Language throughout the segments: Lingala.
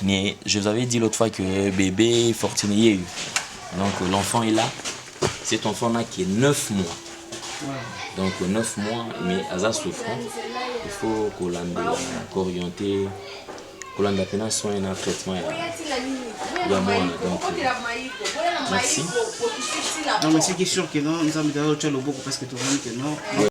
Mais je vous avais dit l'autre fois que bébé Fortuné. Donc l'enfant est là. Cet enfant-là qui est 9 mois. Donc 9 mois, mais à sa souffrance, il faut qu'on l'ait orienté, qu'on l'ait soin un traitement. Il y a moins. Donc, merci. Non, mais c'est sûr que non, nous avons dit beaucoup parce que tout le monde que non.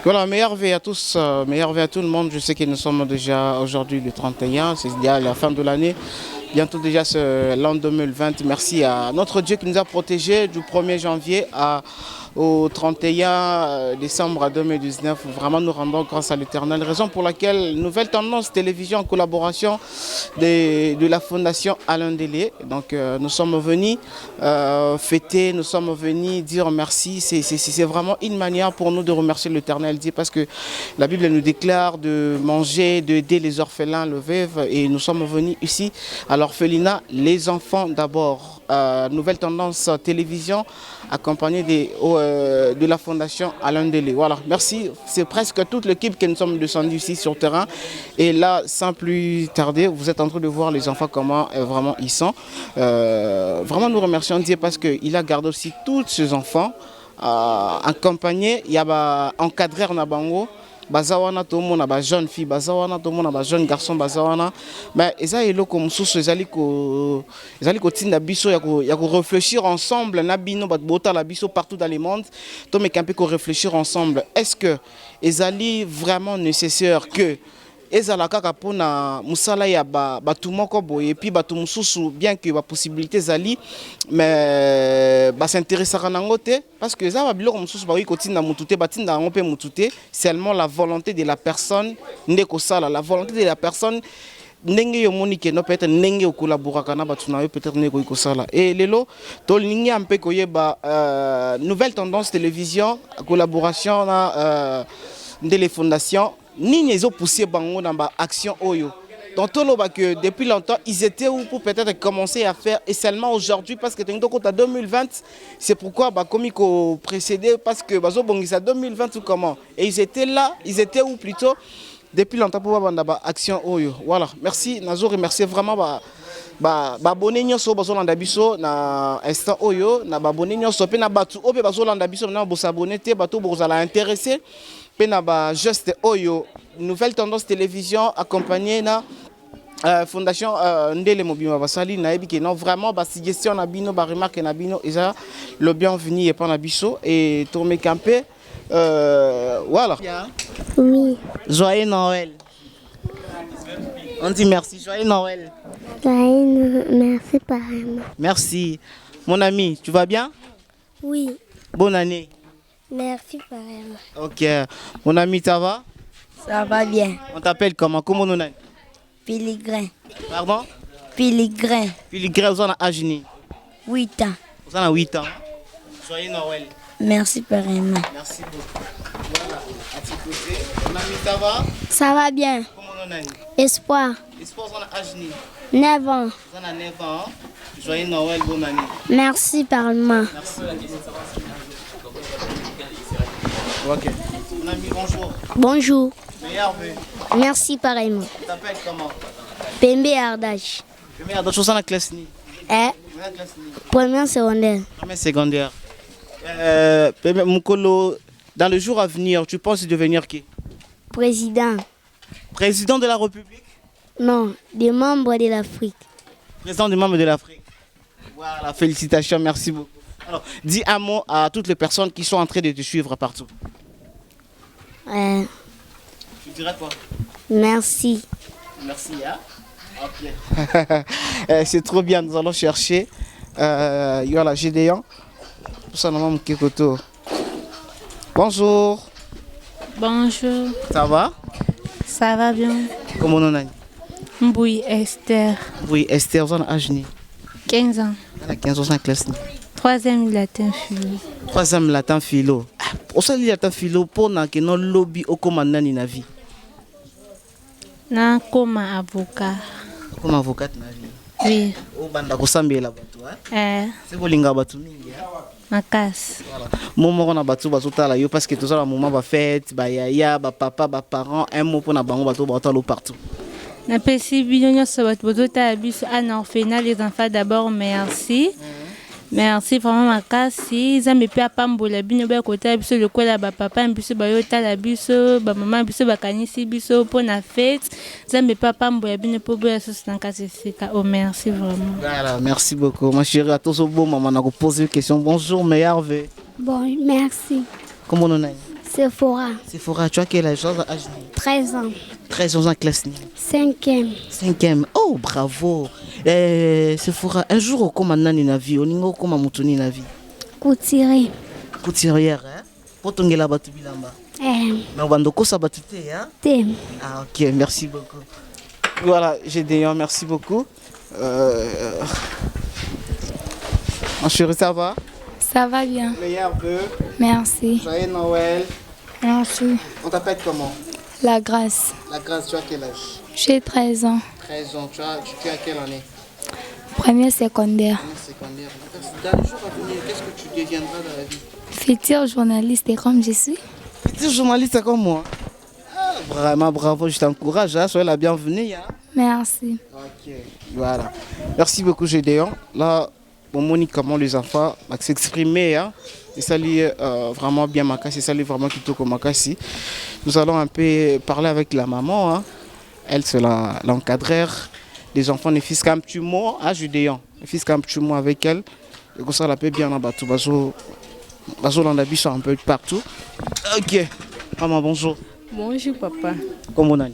Voilà, meilleure vie à tous, meilleure vie à tout le monde. Je sais que nous sommes déjà aujourd'hui le 31, c'est déjà la fin de l'année. Bientôt déjà l'an 2020. Merci à notre Dieu qui nous a protégés du 1er janvier au 31 décembre 2019. Vraiment, nous rendons grâce à l'Éternel. Raison pour laquelle Nouvelle Tendance Télévision en collaboration de la Fondation Alain Délé. Donc, nous sommes venus fêter, nous sommes venus dire merci. C'est vraiment une manière pour nous de remercier l'Éternel. Parce que la Bible nous déclare de manger, d'aider les orphelins, le veuve. Et nous sommes venus ici à l'orphelinat, les enfants d'abord. Nouvelle Tendance Télévision accompagné de la Fondation Alain Délé. Voilà, merci. C'est presque toute l'équipe que nous sommes descendus ici sur le terrain. Et là, sans plus tarder, vous êtes en train de voir les enfants comment vraiment ils sont. Vraiment, nous remercions Dieu parce qu'il a gardé aussi tous ces enfants accompagnés. Il y a encadré en Abango. Bazawana tout le monde a jeune fille, bazawana tout le monde a jeune garçon, bazawana. Mais ça est là comme sous ils allaient tinda biso ya ko réfléchir ensemble na bino bat bota la biso partout dans le monde. Donc mais camper ko réfléchir ensemble. Est-ce que ils allaient vraiment nécessaire que ezala kaka pona musala ya batu moko boye puis batu mususu bien que ba possibilité zali mais ba s'intéressera nango te parce que ça va biloko mususu ba kotinda mutute batinda ngo pe mutute seulement la volonté de la personne ndeko sala la volonté de la personne ndenge yo moni ke no peut-être ndenge o collaboraka na batu na yo peut-être ndeko ko sala et lelo to lingi ampe ko yeba Nouvelle Tendance Télévision collaboration na les fondations ni ils ont poussé bango dans ba action oyo. Donc tout le que depuis longtemps ils étaient où pour peut-être commencer à faire et seulement aujourd'hui parce que t'es en 2020 c'est pourquoi bah comme il précédé parce que bazo bongisa 2020 ou comment et ils étaient là ils étaient où plutôt depuis longtemps pour avoir ba action oyo. Voilà, merci nazo remercier vraiment ba abonné nyonso bazo landa biso na instant oyo na ba abonné nyonso pe na batu obe bazo landa biso na bo s'abonner te batu bozala intéressé. Penaba juste Oyo, Nouvelle Tendance Télévision accompagnée na Fondation Ndele Mobima Basali na ebi non vraiment ba suggestion na bino ba remarque na bino et ça le bienvenu et pas na biso et tourner camper voilà. Oui. Joyeux Noël. On dit merci, joyeux Noël. Merci pareillement. Merci. Mon ami, tu vas bien? Oui. Bonne année. Merci pareillement. Ok. Mon ami, ça va? Ça va bien. On t'appelle comment? Comment on a? Pilgrim. Pardon? Pilgrim. Pilgrim, vous en avez âge ni? 8 ans. Vous en avez 8 ans. Joyeux Noël. Merci pareillement. Merci beaucoup. Voilà, à petit côté. Mon ami, ça va? Ça va bien. Comment on a? Espoir. Espoir, vous en avez âge ni? 9 ans. Vous en avez 9 ans. Joyeux Noël, bonne année. Merci pareillement. Merci. Ok. Mon ami, bonjour. Bonjour. Meilleur vœu. Merci pareillement. Tu t'appelles comment? Pembe Ardage. Première d'autres choses dans la classe ni? Première secondaire. Première secondaire. Pembe Mukolo, dans le jour à venir, tu penses devenir qui? Président. Président de la République? Non, des membres de l'Afrique. Président des membres de l'Afrique. Voilà, félicitations, merci beaucoup. Alors, dis un mot à toutes les personnes qui sont en train de te suivre partout. Tu dirais quoi? Merci. Merci, hein? Ok. C'est trop bien, nous allons chercher. Voilà, Gédéon. Bonjour. Bonjour. Ça va? Ça va bien. Comment on a? Mboui Esther. Oui, Esther, vous en avez âge ni? 15 ans. Elle a 15 ans en classe. 3e latin philo. 3e latin philo. Au sein de latin philo, pour que nos lobby au commandant na vie. Na comme avocat. Comme avocat na vie. Oui. Au banda ko sambela batu hein. C'est bolinga batu mingi. Makas. Voilà. Momo na batu bazotala yo parce que tout ça la maman va fête, ba yaya, ba papa, ba parents, un mot pour na bango batu bazotala partout. Na pesi binyonyo sabat bozota biso en orphelinat les enfants d'abord merci. Merci vraiment makasi zambe pe apambola bino ba kota biso lokola ba papa biso ba yota la biso ba maman biso ba kanisi biso pour na fête zambe pe apambola bino pour boya so nakasi sika. Oh merci vraiment. Voilà, merci beaucoup ma chérie. À tous au beau maman na poser une question. Bonjour meilleur vœu. Bon, merci. Comment on a? Sephora. Sephora, tu as quel âge? 13 ans. 13 ans, classe 5e. 5e. Oh, bravo. Sephora, un jour, comment on a une vie? On a comment on a une vie? Couturier. Couturière, hein? Pour ton gars là-bas, tu bilamba. Mais on va nous ça battre, hein? Ah, ok, merci beaucoup. Voilà, Gédéon, merci beaucoup. Mon chéri, ça va? Ça va bien. Meilleur vœu. Merci. Joyeux Noël. Merci. On t'appelle comment? La grâce. La grâce, tu as quel âge? J'ai 13 ans. 13 ans. Tu as quelle année? Première secondaire. Secondaire. Dans les jours à venir, qu'est-ce que tu deviendras dans la vie? Futur journaliste comme je suis. Futur journaliste comme moi. Ah, vraiment bravo, je t'encourage. Hein? Sois la bienvenue. Hein? Merci. Ok, voilà. Merci beaucoup, Gédéon. Là, on montre comment les enfants s'exprimer. Hein? C'est ça, vraiment bien Makassi. C'est ça, vraiment qui tourne Makassi. Nous allons un peu parler avec la maman. Hein? Elle, c'est l'encadreur des enfants des fils comme tu mot à Gédéon. Les fils comme tu mot avec elle. Et comme ça, elle peut bien en bateau. Bazo dans la biche un peu partout. Ok. Maman, bonjour. Bonjour papa. Comment on a?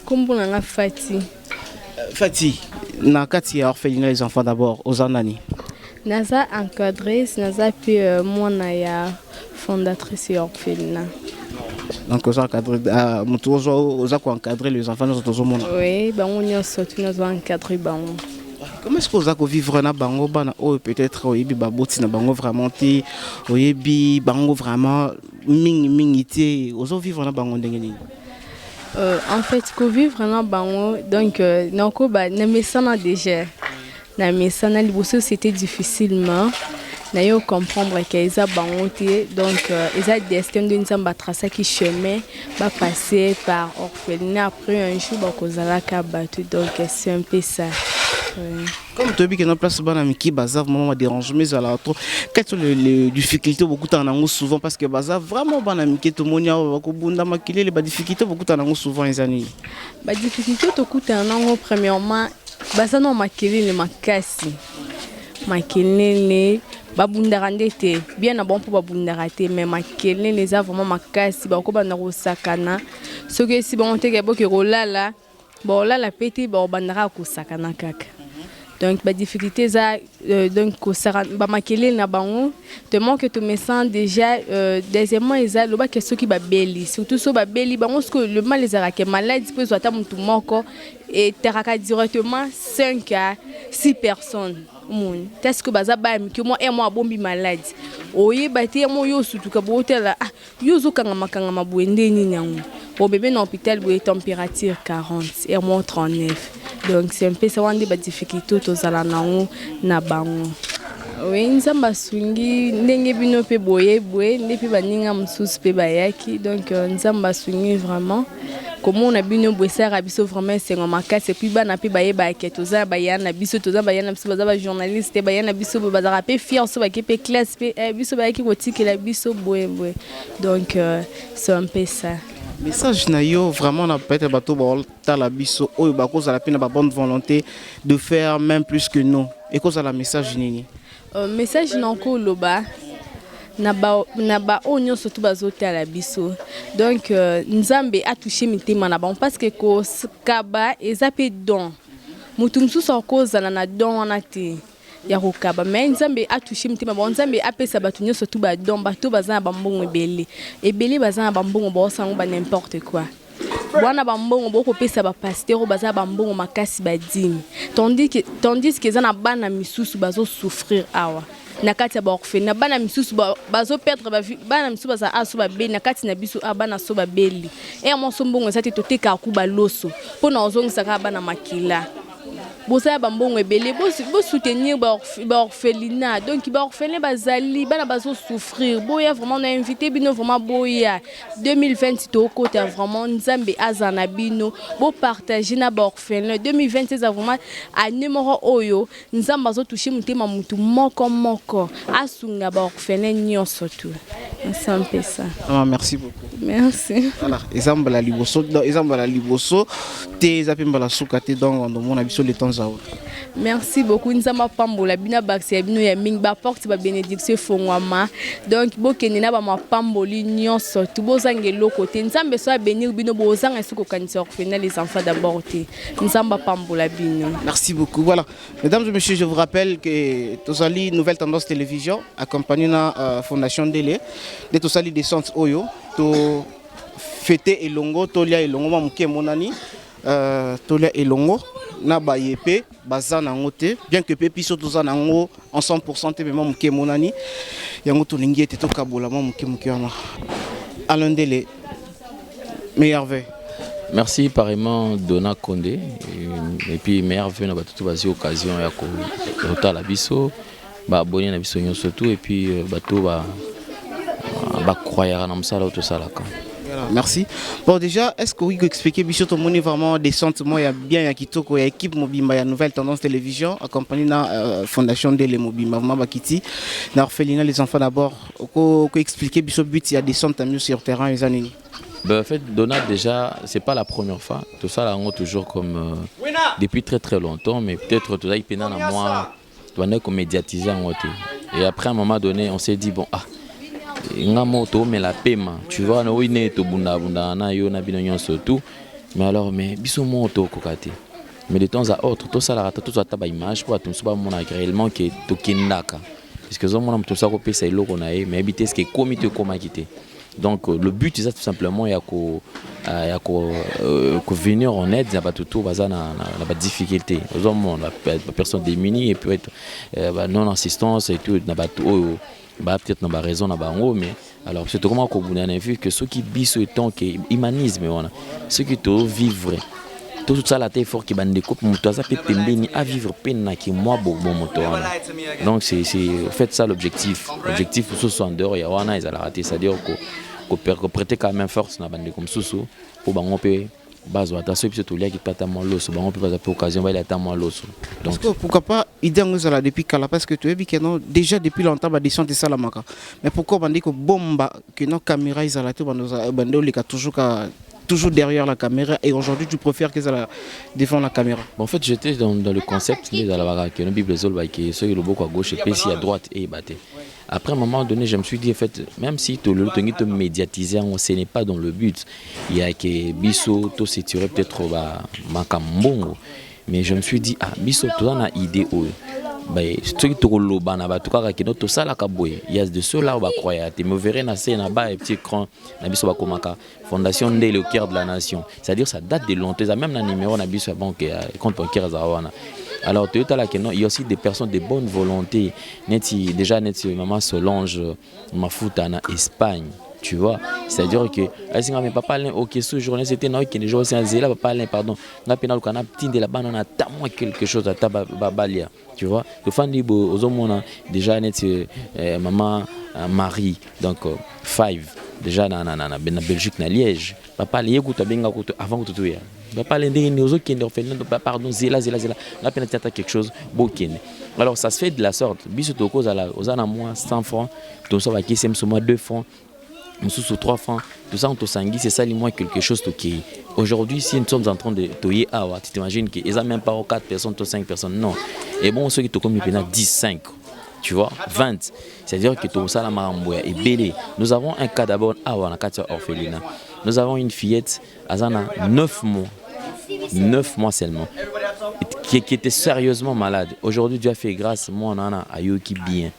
Comment on a Fati? Fati, na kati ya orphelinat les enfants d'abord aux anani. Naza encadré, naza puis moi na ya fondatrice ya orphelinat. Donc aux encadré aux encadrer les enfants nous autres monde. Oui, ben on y a surtout nous encadrer ben. Comment est-ce que vous avez vivre na bango bana peut-être oyebi baboti na bango vraiment ti oyebi bango vraiment mingité aux vivre na bango ndenge nini? En fait, ko vivre na bango donc nako ba na mesana déjà. Na mesana liboso c'était difficilement. Na yo comprendre que eza bango te donc eza destin de nzamba tracer qui chemin va passer par orphelinat après un jour ba kozala ka batu donc c'est un peu ça. Oui. Comme tu as dit que notre place bana miki bazar moment dérange mais à la trop quelles sont les difficultés beaucoup en ango souvent parce que bazar vraiment bana miki tout monde ya ko bunda makile les difficultés beaucoup en ango souvent les années. Ba difficulté to kuta en ango premièrement bazar no makile le makasi. Makile le babundara ndete bien na bon pour babundara te mais makile les a vraiment makasi ba ko bana ko sakana ce que si bon te ke boke rolala bon là la pété bon bandara ko sakana kaka. Donc la difficulté donc ba makele na bango te manque te me sens déjà deuxièmement ils a le bas que ceux qui ba beli surtout so ba beli bango ce que le mal les a que malade peut soit ta mutu moko et teraka directement 5 à 6 personnes mon est-ce que baza ba mi que moi et moi bombi malade oyi bati mo yo surtout ka botela yo zo kanga makanga mabwende ni nyango au bébé dans l'hôpital où est température 40 et moi 39. Donc c'est un peu ça on dit ba difficulté aux alanango na bango. Oui, nzamba swingi ndenge bino pe boye ndepi baninga msusu pe bayaki donc nzamba swingi vraiment comment on a bino boissera abiso vraiment c'est ngoma kase puis bana pe baye ba ketoza bayana biso toza bayana biso baza ba journaliste bayana biso bazara pe fier so ba pe classe pe biso bayaki kotiki la biso boye donc c'est un peu ça. Message na yo vraiment na peut-être bateau ta la biso oyo ba cause la peine ba bonne volonté de faire même plus que nous et cause la message nini message nanko loba na ba onyo surtout bazota la biso donc nzambe a touché mitema na bon parce que ko kaba ezape don mutu msusu cause na don wana te ya kokaba mais nzambe a touché mitema bon nzambe apesa batu nyo surtout ba don bato bazana bambongo ebele bazana bambongo ba sango ba n'importe quoi bwana bambongo boko pesa ba pasteur bazana bambongo makasi badimi tandis que zana bana misusu bazo souffrir awa na kati ya ba orphelinat bana misusu bazo perdre bana misusu baza aso ba beli na kati na biso bana so ba beli et mo sombongo ça te toteka ku ba loso pona ozongisa ka bana makila bosa bambongo ebele bo soutenir ba orphelinat donc ba orphelin bazali bana bazo souffrir boya vraiment on a invité bino vraiment boya 2020 to côté vraiment nzambe azana bino bo partager na ba orphelin 2020 ça vraiment à numéro oyo nzambe bazo toucher mutema mutu moko asunga ba orphelin nyonso tout c'est un peu ça. Merci beaucoup. Merci. Voilà, exemple la liboso te zapimba la soukate donc on demande abiso les temps Merci beaucoup. Nous avons pambola bina baxi bino ya ming ba porte ba bénédiction fongwama. Donc bokene na ba ma pamboli nyonso tu bozangelo côté. Nzambe so bénir bino bozanga suko kanisa orphelinat les enfants d'abord té. Nzamba pambola bino. Merci beaucoup. Voilà. Mesdames et messieurs, je vous rappelle que Tosali Nouvelle Tendance Télévision accompagné la Fondation Délé de Tosali Descente Oyo to fêter elongo tolia elongo mamuke monani tolia elongo na bayepe bazana ngote bien que pepi surtout za nango en 100% te même muke monani yango to lingi ete to kabola mamuke muke wana Alain Délé meilleur vœu. Merci pareillement Dona Condé et puis meilleur vœu na batutu bazi occasion ya ko rotala biso ba abonné na biso surtout et puis bato ba croire na msala to salaka. Merci. Bon déjà, est-ce que vous pouvez expliquer biso moni vraiment des sentiments il bien ya kitoko ya équipe Mobimba ya Nouvelle Tendance Télévision accompagné na Fondation Délé Mobimba vraiment bakiti na orphelinat les enfants d'abord ko expliquer biso but il y a des sentiments sur terrain les années. En fait, Dona déjà, c'est pas la première fois. Tout ça, là, on toujours comme depuis très très longtemps, mais peut-être tout ça, il pénale à moi, tu vas comme médiatiser en côté. Et après, à un moment donné, on s'est dit bon mais la paiement, tu vois, nous on est au bunda na yo na binonyon surtout, mais alors mais biso moto kokate. Mais de temps à autre, tout ça la rata tout ça taba image pour tout ça mon réellement que to kindaka. Parce que zo mon tout ça ko pesa ilo qu'on a mais habiter ce que comité comment quitter. Donc le but c'est tout simplement il y a que venir en aide n'a pas tout bazar na pas difficulté. Aux hommes la personne démunie et puis non assistance et tout n'a pas tout peut-être n'a pas raison n'a pas mais alors c'est comment qu'on a vu que ceux qui bisent autant que humanisme voilà ceux qui te vivre tout ça la tête fort qui bande coupe moto ça peut tembeni à vivre peine qui moi bon moto donc c'est en fait ça l'objectif pour ce soir dehors il y a wana ils allaient rater c'est-à-dire que prêter quand même force na bande comme sous pour bango pe base attention puis tout là qui pata mon loso bango peut pas occasion va il attend mon loso donc pourquoi pas idée nous là depuis kala parce que tu es bien que non déjà depuis longtemps ba descendre ça la maka mais pourquoi bande ko bomba que nos caméras ils allaient bande les toujours derrière la caméra et aujourd'hui tu préfères que ça devant la caméra. En fait j'étais dans le concept de la bagarre que la Bible qui est le beaucoup à gauche et puis à droite et batté. Après un moment donné je me suis dit en fait même si tu le te médiatiser ce n'est pas dans le but il y a que biso to c'est peut-être makambongo mais je me suis dit biso tu as une idée ceux qui te roulent bas na tout cas qui notre salle à Kaboy il y a de ceux là où va croire tu me verrais na scène là bas et petit écran na biso ba komaka Fondation Délé au cœur de la nation c'est-à-dire ça date de longtemps même na numéro na biso banque compte bancaire zawana alors tu là que non il y a aussi des personnes de bonne volonté déjà maman Solange Mafuta en Espagne tu vois c'est-à-dire que mais papa OK ce journée c'était non que les jours c'est là papa pardon na pénal kana tinde la banane ta moi quelque chose à ta babalia tu vois le fan dit aux hommes déjà maman Marie donc 5 déjà na Belgique na Liège papa les écoute benga avant que tu papa les ndenge aux autres pardon zela na pénal tata quelque chose bokene alors ça se fait de la sorte biso to cause aux ana moi 100 francs tout ça va qui c'est moi 2 francs nous sous 3 francs, tout ça on te sanguine, c'est ça moi quelque chose qui aujourd'hui si nous sommes en train de toyer tu t'imagines qu'ils n'ont même pas 4 personnes, 5 personnes, non. Et bon ceux qui te comme 10, 5, tu vois, 20, c'est-à-dire que tout ça la maramboya est belé. Nous avons un cas d'abord à Wanakati orphelinat. Nous avons une fillette à 9 mois seulement, qui était sérieusement malade. Aujourd'hui Dieu a fait grâce, moi on en a à Yoki bien.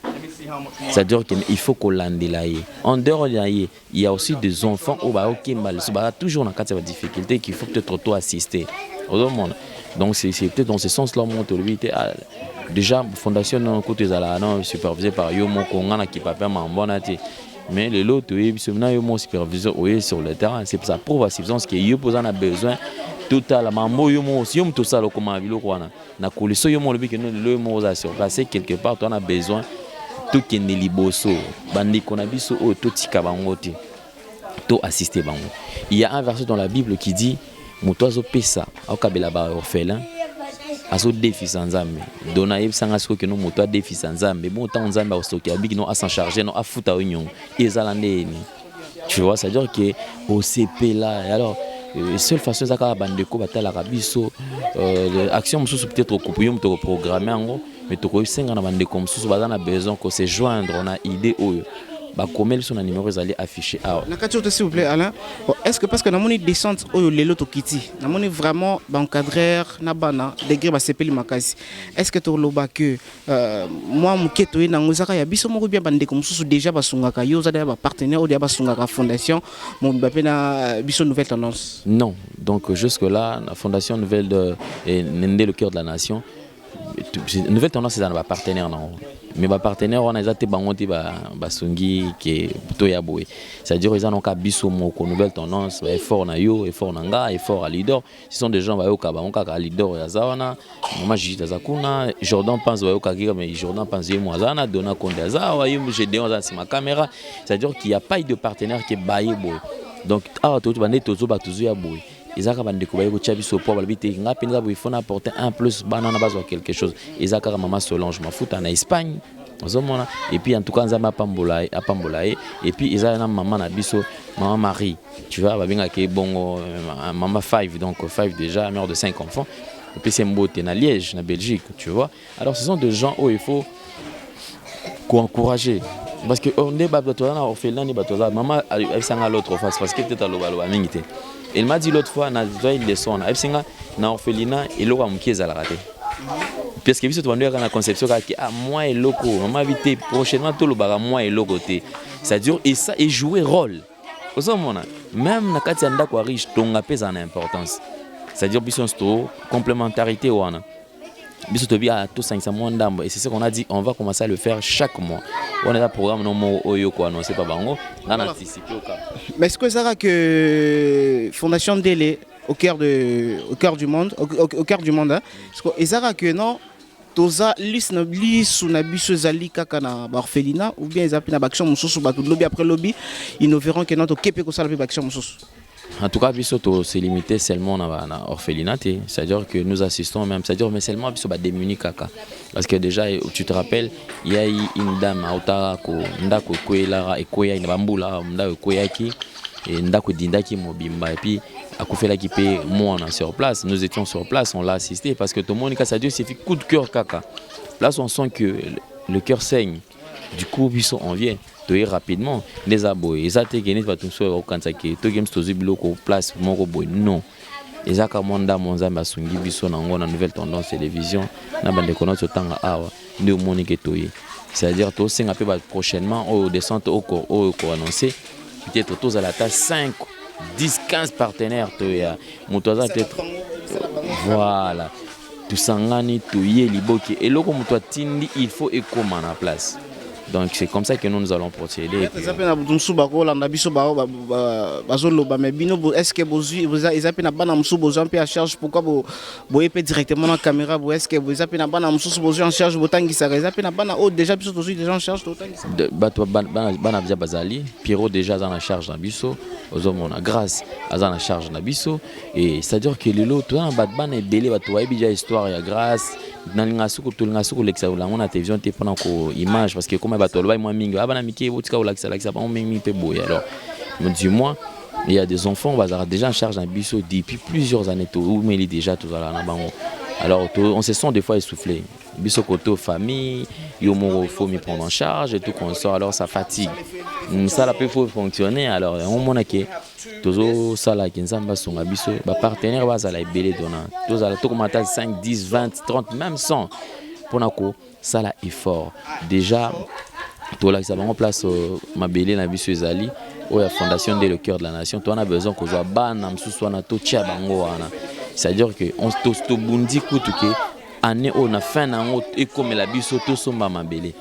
C'est-à-dire qu'il faut qu'on l'endelaye. En dehors de il y a aussi des enfants où toujours dans quatre difficultés qu'il faut peut-être auto-assister. Donc c'est peut-être dans ce sens-là déjà fondation non côté supervisé par Yomo Kongana qui pas faire bonati. Mais le lot superviseur sur le terrain, c'est ça prouve à suffisance que Yopo en a besoin. Tout à la mambo yomo siom tout ça comme avilo kwana na koliso yomo le bi que le mo za surpasser quelque part on a besoin tout qui n'est liboso bandi qu'on a biso o tout tika bango te to assister bango. Il y a un verset dans la Bible qui dit motoazo pesa au kabela ba orphelin azo défi sans nzambe dona yebsanga siko que no moto a défi sans nzambe bon temps nzambe au stocker big no a s'en charger no a futa onyon ezala ndeni tu vois c'est à dire que au CP là alors seule façon c'est que bandeko batalaka biso action mosusu peut-être okupuyo moto programmer yango mais tokosenga na bandeko mosusu baza na besoin que se joindre na idée oyo bakomeli so na numéro ezali affiché awa Nakati s'il vous plaît Alain, est-ce que parce que namoni descente oyo lelo tokiti namoni vraiment encadreur na bana degré ba sepeli makasi, est-ce que toloba que moi muketo ina ngozaka ya biso moko bien bandeko mosusu déjà basungaka yo za ba partenaire ou déjà basungaka fondation mon bapé na biso nouvelle tendance? Non, donc jusque là la fondation nouvelle de Nende le cœur de la nation nouvelle tendance c'est un partenaire non mais ba partenaire on a été bangoti ba sungi qui plutôt ya boy c'est-à-dire ils ont ka biso moko nouvelle tendance ba effort na yo effort na nga effort à leader ce sont des gens ba yo ka ba on ka leader ya zawana mama jita zakuna Jordan pense ba yo ka mais Jordan pense moi zana dona konda za wa yo j'ai des on ma caméra c'est-à-dire qu'il y a pas de partenaire qui baye boy donc ah tout bande tozo ba tozo ya boy Isaka bandeko baye ko chabiso po balbite ngapi nga bo il faut apporter un plus banana base quelque chose Isaka maman Solange mafuta na Espagne ozomona et puis en tout cas nzamba apambola et puis Isaka na maman na biso maman Marie tu vois babenga ke bongo maman 5 donc 5 déjà mère de 5 enfants et puis c'est Mbote na Liège na Belgique tu vois alors ce sont des gens où il faut encourager parce que on est babatola na orphelin ni batola maman elle sanga l'autre face parce que peut-être aloba mingité. Il m'a dit l'autre fois, na une leçon, na orphelinat et l'eau a moukié à la raté. Parce que vous avez la conception que moi et loco, maman vite prochainement tout le bar moi et loco ça dure et ça et jouer rôle. Même na katianda kwa riche tonga pesa en importance. C'est-à-dire bison sto complémentarité wana. Biso tobi à tout 500 mois d'ambo et c'est ce qu'on a dit on va commencer à le faire chaque mois. On est là programme non mo oyo ko annoncer pas bango, on a anticipé au cas. Mais est-ce que ça va que Fondation Délé au cœur du monde au cœur du monde hein? Et ça va que non toza liste na biso na biso zali kaka na orphelinat ou bien ils na action mususu ba lobby après lobby ils nous verront que notre kepe ko sala action mususu. En tout cas, c'est limité seulement à orphelinat, c'est-à-dire que nous assistons même, c'est-à-dire mais seulement à démunis kaka. Parce que déjà, tu te rappelles, il y a une dame à Otako, Ndako Koelara et Koya, une bamboula, Ndako Koyaki, et Ndako Dindaki Mobimba, et puis à Koufela qui paye moi on est sur place, nous étions sur place, on l'a assisté, parce que tout le monde, c'est-à-dire c'est fait coup de cœur kaka. Là, on sent que le cœur saigne, du coup, on vient. Rapidement les abois ils ont gagné pas tout sur au Kansaki to games to zibilo ko place moko boy non ils ont commandé mon zamba sungi biso na ngona nouvelle tendance télévision na bande konoto tanga awa ndio monique toyi c'est-à-dire to singa pe prochainement au descente au annoncé peut-être tous à la taille 5 10 15 partenaires to ya motoza peut-être voilà tout sangani to ye liboki et loko moto tindi il faut écoma na place. Donc c'est comme ça que nous allons procéder. Est-ce que vous avez en charge pourquoi vous voyez directement la caméra est-ce que vous avez en charge déjà déjà en charge bazali Pierrot déjà en charge na biso ozomona grâce en charge na biso et c'est-à-dire que lelo to na bana ebele bato wa bija histoire ya grâce nalinga suku lexa la on a télévision te pendant ko image parce que comme bato ba moi mingi abana miki botika o lexa ba mingi pe boya alors du moins il y a des enfants bazar déjà en charge na biso depuis plusieurs années to ou mais déjà tout là na bango alors on se sent des fois essoufflé biso koto famille yo mo faut me prendre en charge et tout qu'on sort alors ça fatigue ça la peut fonctionner alors on mona que tozo sala kinzamba songa biso ba partenaire bazala ebele dona tozala to komata 5 10 20 30 même 100 pour nako sala effort déjà to la ça va en place mabele na biso ezali o ya fondation de le cœur de la nation to on a besoin ko zo bana msusu wana to chia bango wana c'est-à-dire que on to bundi kutu ke année on a fin nango et comme la biso to somba mabele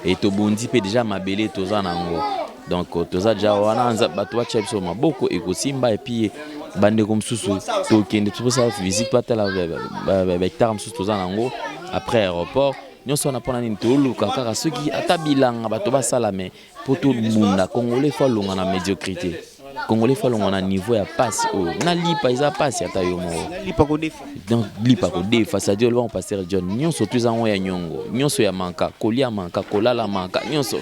et to bundi pe déjà mabele to za nango donc toza déjà wana nza bato wa chia biso maboko et ko simba et puis bande comme susu to kende to ça visite pas la hectare msusu to za nango après aéroport nyonso na pona ni tolu kaka soki atabilanga bato ba sala mais pour tout le monde congolais fa longa na médiocrité congolais fa longa na niveau ya passe na lipa isa passe ata yo mo lipa ko defa donc lipa ko defa ça dit on passer John nyonso tous en ya nyongo nyonso ya manka kolia manka kolala manka nyonso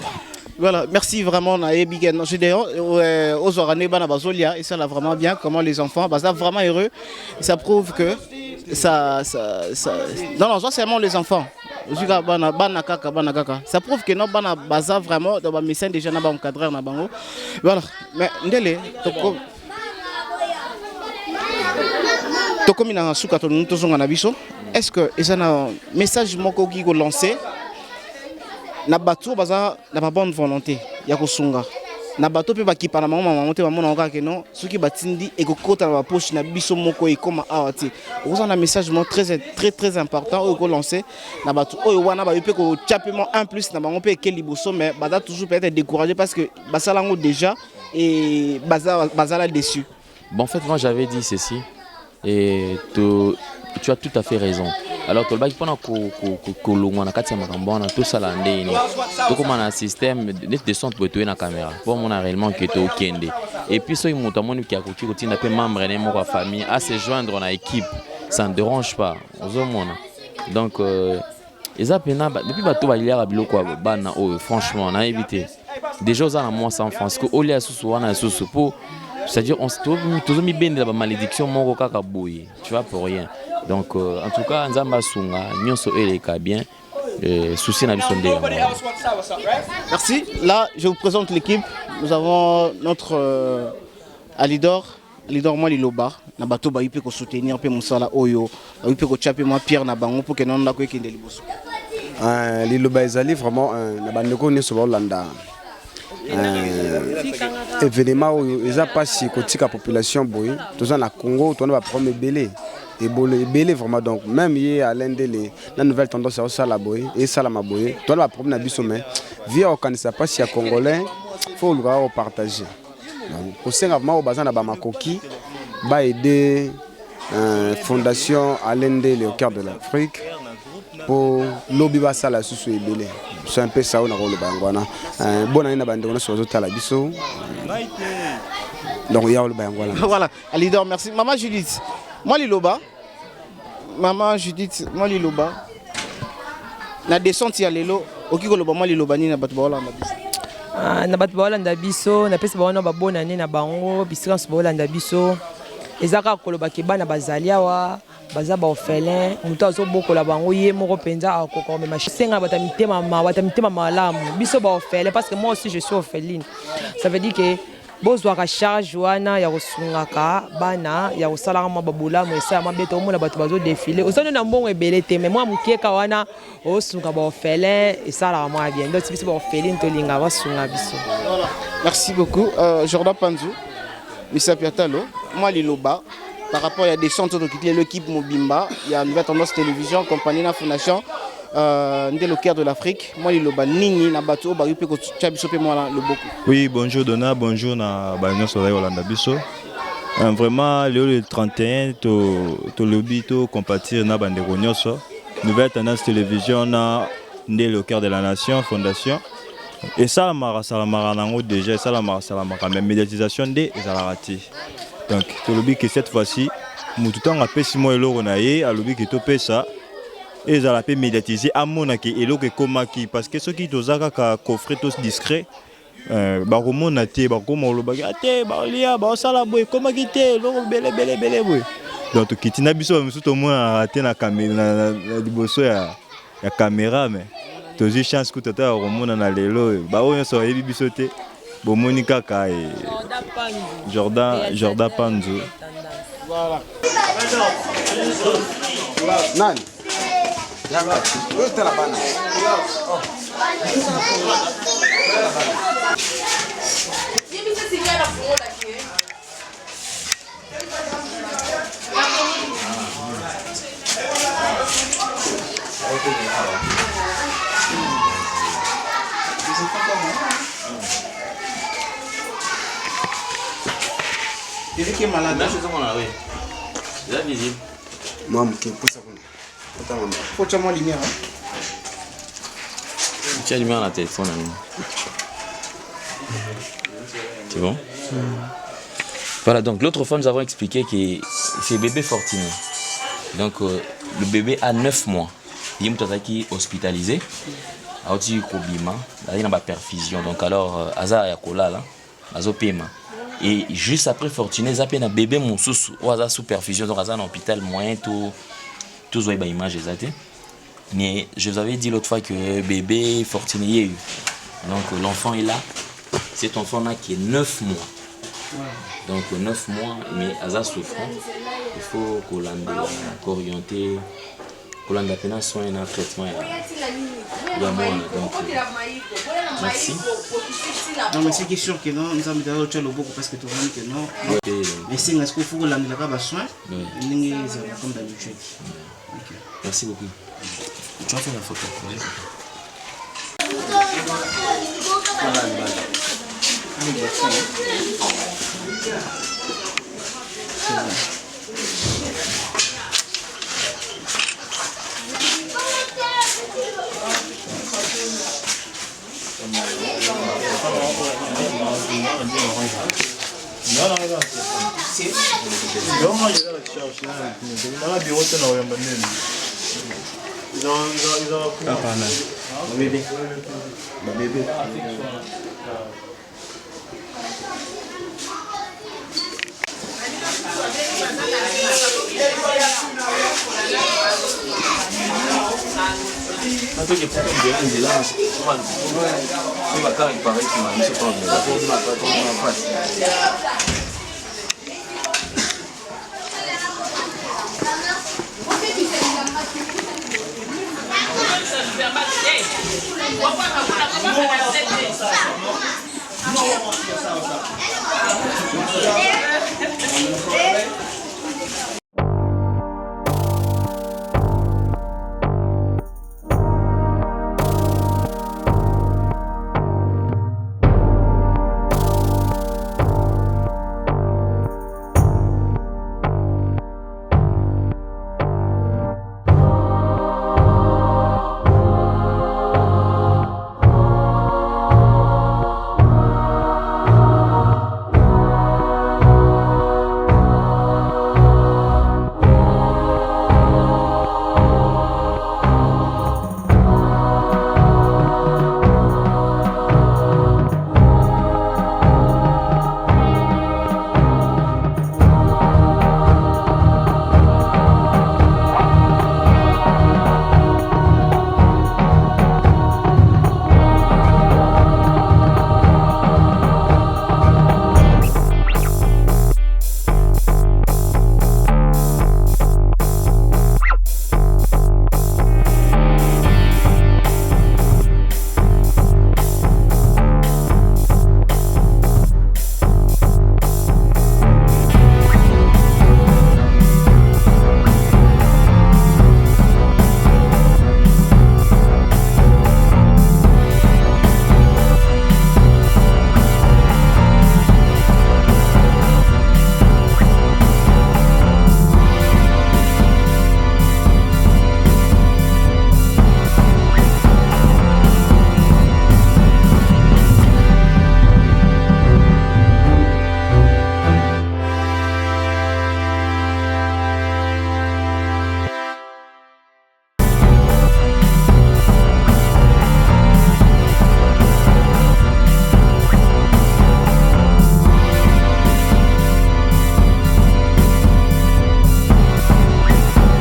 Voilà, merci vraiment. Je dis aux Oranais, et ça là vraiment bien. Comment les enfants, ça vraiment heureux. Ça prouve que ça non, c'est vraiment les enfants. Ça prouve que non, baza vraiment dans mes scènes déjà n'a encadreur na bango. Voilà, mais ndele tokomi na suka to nutozonga na biso. Est-ce que ils ont un message moko qui ko lancer na bato baza na ba bonne volonté ya kosunga na bato pe bakipa na mama te bamona okaka non soki batindi ekokota na ba poche na biso moko ekoma awati oza na message mo très important o ko lancer na bato oyo wana ba pe ko chapement un plus na bango pe ke liboso mais baza toujours peut-être découragé parce que basalango déjà et baza là dessus. Bon, en fait moi j'avais dit ceci et tu as tout à fait raison. Alors tout le bac pendant que l'on a quatre semaines tout ça là tout comme un système de son pour tuer la caméra pour mon réellement qui est au Kende et puis ça il monte à mon qui a côté n'a pas membre de ma famille à se joindre dans l'équipe ça ne dérange pas aux hommes donc ils appellent depuis bateau va y avoir biloko bana franchement on a évité des choses à moi sans France que au lieu à sous on a sous pour c'est-à-dire on se trouve toujours mis bien de la malédiction mon kaka boy tu vois pour rien. Donc en tout cas nzamba sunga nyonso eleka bien souci na biso ndé. Merci. Là je vous présente l'équipe. Nous avons notre Alidor moi liloba na bato ba ipe ko soutenir pe musala oyo ba ipe ko chaper moi Pierre na bango pour que non na ko ekende liboso. Liloba ezali vraiment na bandeko nyonso ba Hollanda. Événement oyo eza pasi kotika population boy toza na Congo to na ba premier belé et belé vraiment donc même hier à l'un des la nouvelle tendance au salaboy et salamaboy to na ba problème na biso mais via organiser pasi ya congolais faut le partager donc au sein vraiment au bazan na ba makoki ba aider fondation à l'un des au cœur de l'Afrique pour lobby ba sala susu ebele c'est un peu ça on a rôle bangwana bon année na bande on so tala biso donc il y a le bangwana. Voilà Alidor merci maman Judith moi liloba na descente ya lelo okiko loba moi liloba ni na bato ba Hollanda biso na bato ba Hollanda biso na pesa ba wana ba bona ne na bango bisika ba Hollanda biso ezaka koloba ke bana bazali awa baza ba orphelin muto azo bokola bango ye moko penza akoko me machinga batamitema malamu biso ba orphelin parce que moi aussi je suis orpheline ça veut dire que bozwa ka charge wana ya kosungaka bana ya kosala ma babula mo esa ma beto mo na bato bazo défiler osano na mbongo ebele te mais moi mukeka wana osunga ba orphelin esala ma bien donc biso ba orpheline to linga basunga biso. Voilà merci beaucoup Jordan Panzou Missa Piatalo moi liloba par rapport à des centres de l'équipe Mobimba, il y a une nouvelle tendance télévision, compagnie na fondation, le cœur de l'Afrique. Moi, il y a Nini, Nabato, Bayupe, Chabisope, moi, le beaucoup. Oui, bonjour Donna, bonjour na Bagnon Soleil Hollanda Biso. Vraiment, le 31, to lobby, to compatir na bande Ronyoso. Nouvelle tendance télévision, na le cœur de la nation, fondation. Et ça, Salamara Nango déjà, ça, Salamara, mais médiatisation des Zalarati. Donc, tu lobby que cette fois-ci, tout le temps, après 6 mois, il y a lobby qui te ça. Et ils ont médiatisé à mon avis, et l'autre comme qui parce que ceux qui ont un coffret tous discret, baromo naté, baromo le bagate, balia, basala boy, comment quitter, l'autre belé boy. Donc, qui t'ina biso, mais tout au moins raté la caméra, la dibosso ya caméra, mais tu as eu chance que tu as romo na lelo, baromo so yebi bisoté. Bon Monica Kai Jordan Panzou. Voilà. Nani? Où est la banane? C'est qui est malade. C'est là visible. Moi, je pousse ça. Faut que tu aies moins lumière. Tu as lumière dans la téléphone. C'est bon? Voilà, donc l'autre fois nous avons expliqué que c'est bébé Fortiné. Donc le bébé a 9 mois. Il est hospitalisé. aoti kobima azali na perfusion donc alors aza ya kolala azopema et juste après Fortuné eza pe na bébé mosusu oyo aza sous perfusion donc aza na hôpital moyen tous oyo image eza te mais je vous avais dit l'autre fois que bébé Fortuné y a eu donc l'enfant est là cet enfant là qui est 9 mois donc 9 mois mais aza souffrant il faut qu'orienter kolanda pena soin et un traitement ya mwana donc merci non mais c'est qui sûr que non nous avons déjà autre beaucoup parce que tout le monde que non mais c'est est-ce qu'il faut kolanda ka ba soin ndenge ça comme d'habitude OK merci beaucoup tu vas faire la photo